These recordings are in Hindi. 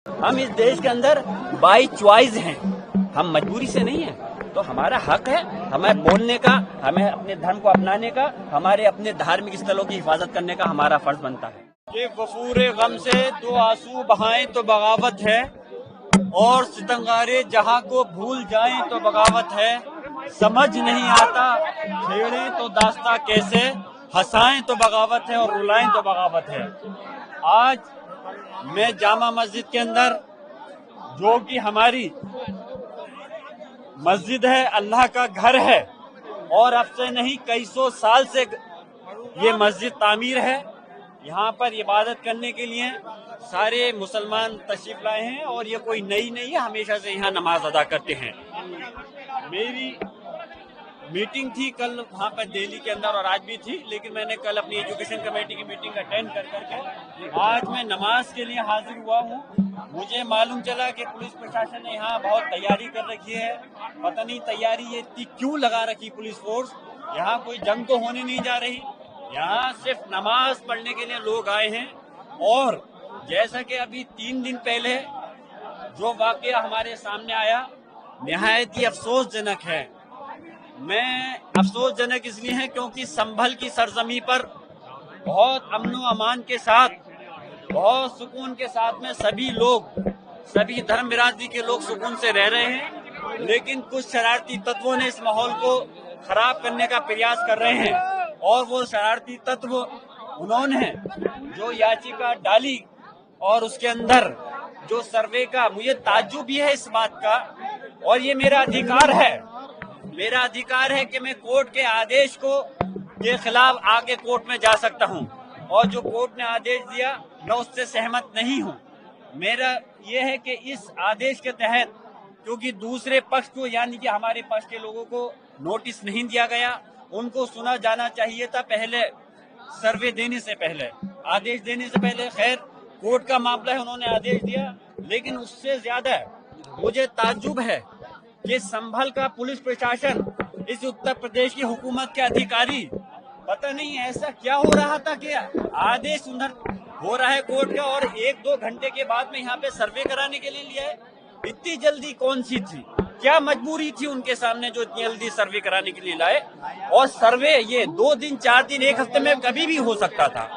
हम इस देश के अंदर बाई चॉइस हैं, हम मजबूरी से नहीं हैं। तो हमारा हक है हमें बोलने का, हमें अपने धर्म को अपनाने का, हमारे अपने धार्मिक स्थलों की हिफाजत करने का हमारा फर्ज बनता है। ये वफूरे गम से दो आंसू बहाएं तो बगावत है, और सितंगारे जहां को भूल जाएं तो बगावत है। समझ नहीं आता छेड़े तो दास्ता कैसे, हंसाएं तो बगावत है और रुलाएं तो बगावत है। आज मैं जामा मस्जिद के अंदर, जो कि हमारी मस्जिद है, अल्लाह का घर है, और अब से नहीं कई सौ साल से ये मस्जिद तामीर है। यहाँ पर इबादत करने के लिए सारे मुसलमान तशरीफ लाए हैं, और ये कोई नई नहीं है, हमेशा से यहाँ नमाज अदा करते हैं। मेरी मीटिंग थी कल वहाँ पर दिल्ली के अंदर, और आज भी थी, लेकिन मैंने कल अपनी एजुकेशन कमेटी की मीटिंग अटेंड कर करके आज मैं नमाज के लिए हाजिर हुआ हूँ। मुझे मालूम चला कि पुलिस प्रशासन ने यहाँ बहुत तैयारी कर रखी है। पता नहीं तैयारी ये इतनी क्यों लगा रखी पुलिस फोर्स। यहाँ कोई जंग तो होने नहीं जा रही, यहाँ सिर्फ नमाज पढ़ने के लिए लोग आए हैं। और जैसा कि अभी 3 दिन पहले जो वाकया हमारे सामने आया, निहायत ही अफसोसजनक है। मैं अफसोसजनक इसलिए है क्योंकि संभल की सरजमी पर बहुत अमन व अमान के साथ, बहुत सुकून के साथ में सभी लोग, सभी धर्म बिरादरी के लोग सुकून से रह रहे हैं, लेकिन कुछ शरारती तत्वों ने इस माहौल को खराब करने का प्रयास कर रहे हैं। और वो शरारती तत्व उन्होंने जो याचिका डाली और उसके अंदर जो सर्वे का, मुझे ताज्जुब भी है इस बात का, और ये मेरा अधिकार है, मेरा अधिकार है कि मैं कोर्ट के आदेश के खिलाफ आगे कोर्ट में जा सकता हूं, और जो कोर्ट ने आदेश दिया मैं उससे सहमत नहीं हूं। मेरा ये है कि इस आदेश के तहत, क्योंकि दूसरे पक्ष को यानी कि हमारे पक्ष के लोगों को नोटिस नहीं दिया गया, उनको सुना जाना चाहिए था पहले, सर्वे देने से पहले, आदेश देने से पहले। खैर कोर्ट का मामला है, उन्होंने आदेश दिया, लेकिन उससे ज्यादा मुझे ताज्जुब है कि संभल का पुलिस प्रशासन, इस उत्तर प्रदेश की हुकूमत के अधिकारी, पता नहीं ऐसा क्या हो रहा था कि आदेश उधर हो रहा है कोर्ट का, और 1-2 घंटे के बाद में यहाँ पे सर्वे कराने के लिए लिया है। इतनी जल्दी कौन सी थी, क्या मजबूरी थी उनके सामने जो इतनी जल्दी सर्वे कराने के लिए लाए? और सर्वे ये 2 दिन, 4 दिन, 1 हफ्ते में कभी भी हो सकता था।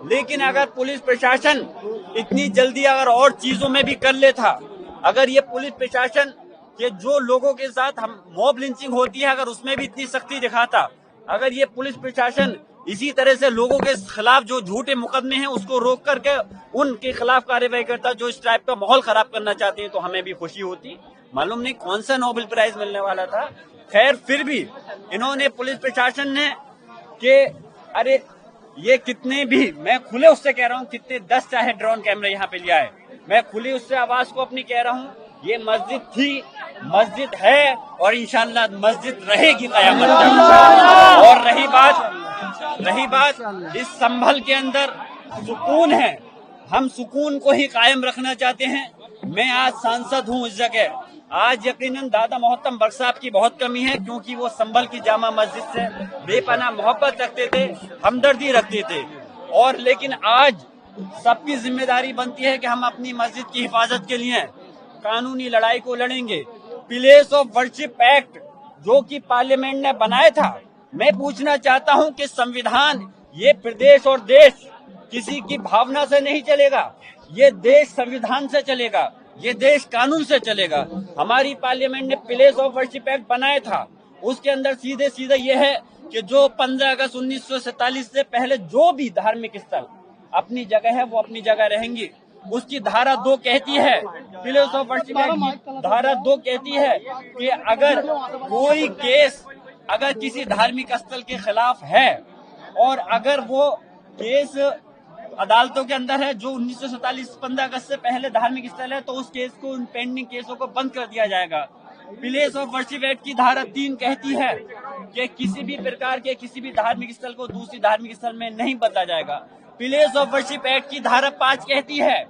लेकिन अगर पुलिस प्रशासन इतनी जल्दी अगर और चीजों में भी कर लेता, अगर ये पुलिस प्रशासन कि जो लोगों के साथ हम मॉब लिंचिंग होती है, अगर उसमें भी इतनी सख्ती दिखाता, अगर ये पुलिस प्रशासन इसी तरह से लोगों के खिलाफ जो झूठे मुकदमे हैं उसको रोक करके उनके खिलाफ कार्रवाई करता जो इस टाइप का माहौल खराब करना चाहते हैं, तो हमें भी खुशी होती। मालूम नहीं कौन सा नोबेल प्राइज मिलने वाला था। खैर फिर भी इन्होंने, पुलिस प्रशासन ने, कि अरे ये कितने भी, मैं खुले उससे कह रहा हूँ, कितने 10 चाहे ड्रोन कैमरे यहाँ पे लिया है, मैं खुली उससे आवाज को अपनी कह रहा हूँ, ये मस्जिद थी, मस्जिद है, और इंशाअल्लाह मस्जिद रहेगी क़यामत तक। और रही बात इस संभल के अंदर सुकून है, हम सुकून को ही कायम रखना चाहते हैं। मैं आज सांसद हूँ इस जगह, आज यकीनन दादा मोहतरम बख्श साहब की बहुत कमी है, क्योंकि वो संभल की जामा मस्जिद से बेपनाह मोहब्बत रखते थे, हमदर्दी रखते थे। और लेकिन आज सबकी जिम्मेदारी बनती है कि हम अपनी मस्जिद की हिफाजत के लिए कानूनी लड़ाई को लड़ेंगे। प्लेस ऑफ वर्शिप एक्ट जो कि पार्लियामेंट ने बनाया था, मैं पूछना चाहता हूं कि संविधान, ये प्रदेश और देश किसी की भावना से नहीं चलेगा, ये देश संविधान से चलेगा, ये देश कानून से चलेगा। हमारी पार्लियामेंट ने प्लेस ऑफ वर्शिप एक्ट बनाया था, उसके अंदर सीधे सीधे ये है कि जो 15 अगस्त 1947 से पहले जो भी धार्मिक स्थल अपनी जगह है वो अपनी जगह रहेंगी। उसकी धारा 2 कहती है, प्लेस ऑफ वर्शिप एक्ट की धारा 2 कहती है कि अगर कोई केस अगर किसी धार्मिक स्थल के खिलाफ है, और अगर वो केस अदालतों के अंदर है जो 1947 15 अगस्त से पहले धार्मिक स्थल है, तो उस केस को, उन पेंडिंग केसों को बंद कर दिया जाएगा। प्लेस ऑफ वर्शिप एक्ट की धारा 3 कहती है कि किसी भी प्रकार के किसी भी धार्मिक स्थल को दूसरी धार्मिक स्थल में नहीं बदला जाएगा। प्लेस ऑफ वर्शिप एक्ट की धारा 5 कहती है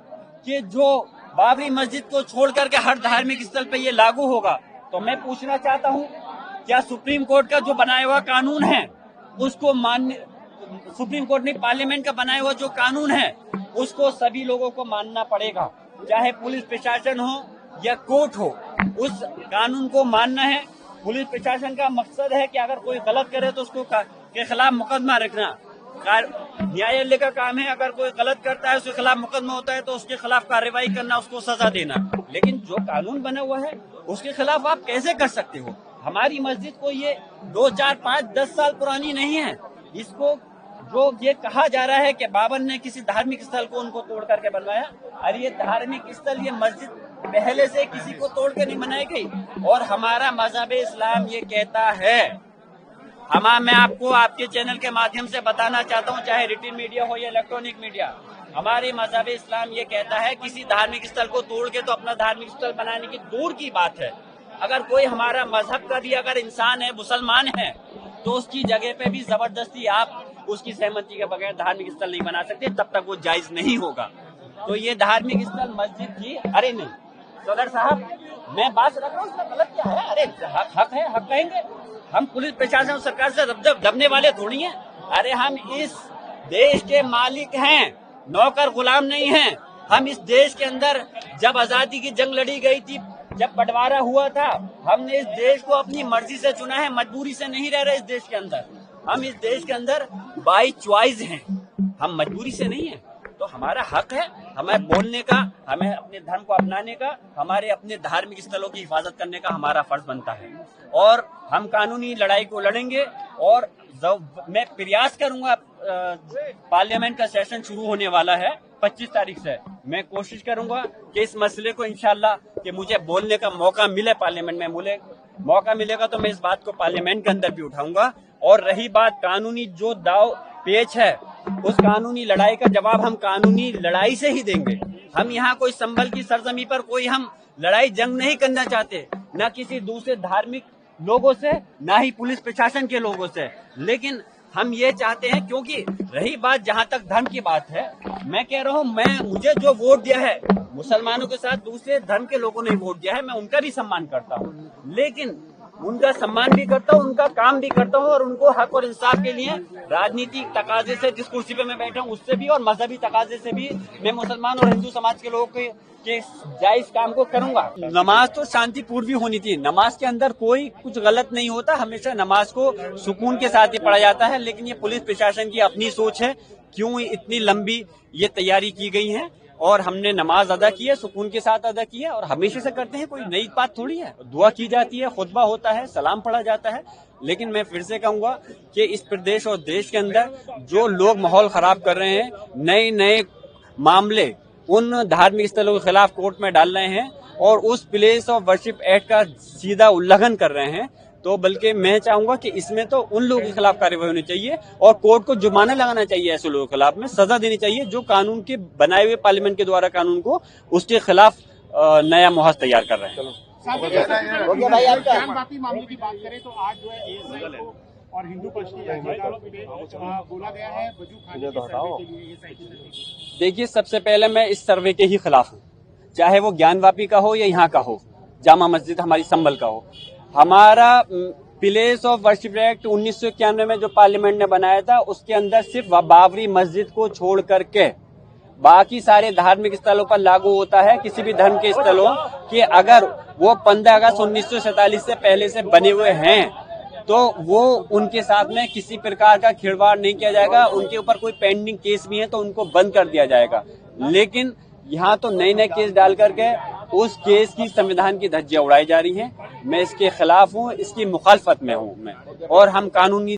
कि जो बाबरी मस्जिद को छोड़ करके हर धार्मिक स्थल पे ये लागू होगा। तो मैं पूछना चाहता हूँ, क्या सुप्रीम कोर्ट का जो बनाया हुआ कानून है उसको मान्य, सुप्रीम कोर्ट ने पार्लियामेंट का बनाया हुआ जो कानून है उसको सभी लोगों को मानना पड़ेगा। चाहे पुलिस प्रशासन हो या कोर्ट हो, उस कानून को मानना है। पुलिस प्रशासन का मकसद है कि अगर कोई गलत करे तो उसको के खिलाफ मुकदमा रखना। न्यायालय का काम है, अगर कोई गलत करता है उसके खिलाफ मुकदमा होता है तो उसके खिलाफ कार्रवाई करना, उसको सजा देना। लेकिन जो कानून बना हुआ है उसके खिलाफ आप कैसे कर सकते हो? हमारी मस्जिद को ये 2, 4, 5, 10 साल पुरानी नहीं है। इसको जो ये कहा जा रहा है कि बाबर ने किसी धार्मिक स्थल को उनको तोड़ करके बनवाया, अरे ये धार्मिक स्थल, ये मस्जिद पहले से किसी को तोड़ के नहीं बनाई गई। और हमारा मजहब इस्लाम ये कहता है, मैं आपको आपके चैनल के माध्यम से बताना चाहता हूँ, चाहे रिटन मीडिया हो या इलेक्ट्रॉनिक मीडिया, हमारे मजहब इस्लाम ये कहता है किसी धार्मिक स्थल को तोड़ के तो अपना धार्मिक स्थल बनाने की दूर की बात है। अगर कोई हमारा मजहब का भी अगर इंसान है, मुसलमान है, तो उसकी जगह पे भी जबरदस्ती आप उसकी सहमति के बगैर धार्मिक स्थल नहीं बना सकते, तब तक वो जायज नहीं होगा। तो ये धार्मिक स्थल मस्जिद की, अरे नहीं सदर साहब, मैं बात रख रहा हूँ, उसका गलत क्या है? अरे हक है, हक कहेंगे हम। पुलिस प्रशासन सरकार से दबने वाले थोड़ी हैं। अरे हम इस देश के मालिक हैं, नौकर गुलाम नहीं हैं। हम इस देश के अंदर जब आजादी की जंग लड़ी गई थी, जब बंटवारा हुआ था, हमने इस देश को अपनी मर्जी से चुना है, मजबूरी से नहीं रह रहे इस देश के अंदर। हम इस देश के अंदर बाई चॉइस हैं, हम मजबूरी से नहीं है। तो हमारा हक है हमें बोलने का, हमें अपने धर्म को अपनाने का, हमारे अपने धार्मिक स्थलों की हिफाजत करने का हमारा फर्ज बनता है। और हम कानूनी लड़ाई को लड़ेंगे। और मैं प्रयास करूंगा, पार्लियामेंट का सेशन शुरू होने वाला है 25 तारीख से, मैं कोशिश करूंगा कि इस मसले को इंशाल्लाह कि मुझे बोलने का मौका मिले पार्लियामेंट में, मौका मिलेगा तो मैं इस बात को पार्लियामेंट के अंदर भी उठाऊंगा। और रही बात कानूनी जो दाव पेच है, उस कानूनी लड़ाई का जवाब हम कानूनी लड़ाई से ही देंगे। हम यहाँ कोई संभल की सरजमी पर कोई हम लड़ाई जंग नहीं करना चाहते, न किसी दूसरे धार्मिक लोगों से, ना ही पुलिस प्रशासन के लोगों से। लेकिन हम ये चाहते हैं, क्योंकि रही बात जहाँ तक धर्म की बात है, मैं कह रहा हूँ, मुझे जो वोट दिया है, मुसलमानों के साथ दूसरे धर्म के लोगों ने वोट दिया है, मैं उनका भी सम्मान करता हूँ। लेकिन उनका सम्मान भी करता हूँ, उनका काम भी करता हूँ, और उनको हक और इंसाफ के लिए राजनीतिक तकाजे से, जिस कुर्सी पे मैं बैठा हूँ उससे भी, और मजहबी तकाजे से भी मैं मुसलमान और हिंदू समाज के लोगों के जायज काम को करूंगा। नमाज तो शांतिपूर्व होनी थी, नमाज के अंदर कोई कुछ गलत नहीं होता, हमेशा नमाज को सुकून के साथ ही पढ़ा जाता है। लेकिन ये पुलिस प्रशासन की अपनी सोच है, क्यों इतनी लंबी ये तैयारी की गई है, और हमने नमाज अदा की है, सुकून के साथ अदा की है, और हमेशा से करते हैं, कोई नई बात थोड़ी है। दुआ की जाती है, खुतबा होता है, सलाम पढ़ा जाता है। लेकिन मैं फिर से कहूंगा कि इस प्रदेश और देश के अंदर जो लोग माहौल खराब कर रहे हैं, नए नए मामले उन धार्मिक स्थलों के खिलाफ कोर्ट में डाल रहे हैं, और उस प्लेस ऑफ वर्शिप एक्ट का सीधा उल्लंघन कर रहे हैं, तो बल्कि मैं चाहूंगा कि इसमें तो उन लोगों के खिलाफ कार्रवाई होनी चाहिए, और कोर्ट को जुर्माना लगाना चाहिए, ऐसे लोगों के खिलाफ में सजा देनी चाहिए जो कानून के बनाए हुए पार्लियामेंट के द्वारा कानून को उसके खिलाफ नया मुहज तैयार कर रहे हैं। मामले की बात करें तो आज जो है और हिंदू पक्ष की बोला गया है वजू खाने के सर्वे के लिए ये साइकिल। देखिए, सबसे पहले मैं इस सर्वे के ही खिलाफ हूँ, चाहे वो ज्ञानवापी का हो या यहाँ का हो, जामा मस्जिद हमारी संभल का हो। हमारा प्लेस ऑफ वर्शिप एक्ट 1991 में जो पार्लियामेंट ने बनाया था, उसके अंदर सिर्फ बाबरी मस्जिद को छोड़ करके बाकी सारे धार्मिक स्थलों पर लागू होता है। किसी भी धर्म के स्थलों कि अगर वो 15 अगस्त 1947 से पहले से बने हुए हैं, तो वो उनके साथ में किसी प्रकार का खिलवाड़ नहीं किया जाएगा। उनके ऊपर कोई पेंडिंग केस भी है तो उनको बंद कर दिया जाएगा। लेकिन यहाँ तो नए नए केस डाल करके उस केस की संविधान की धज्जियां उड़ाई जा रही हैं। मैं इसके खिलाफ हूँ, इसकी मुखालफत में हूँ मैं, और हम कानूनी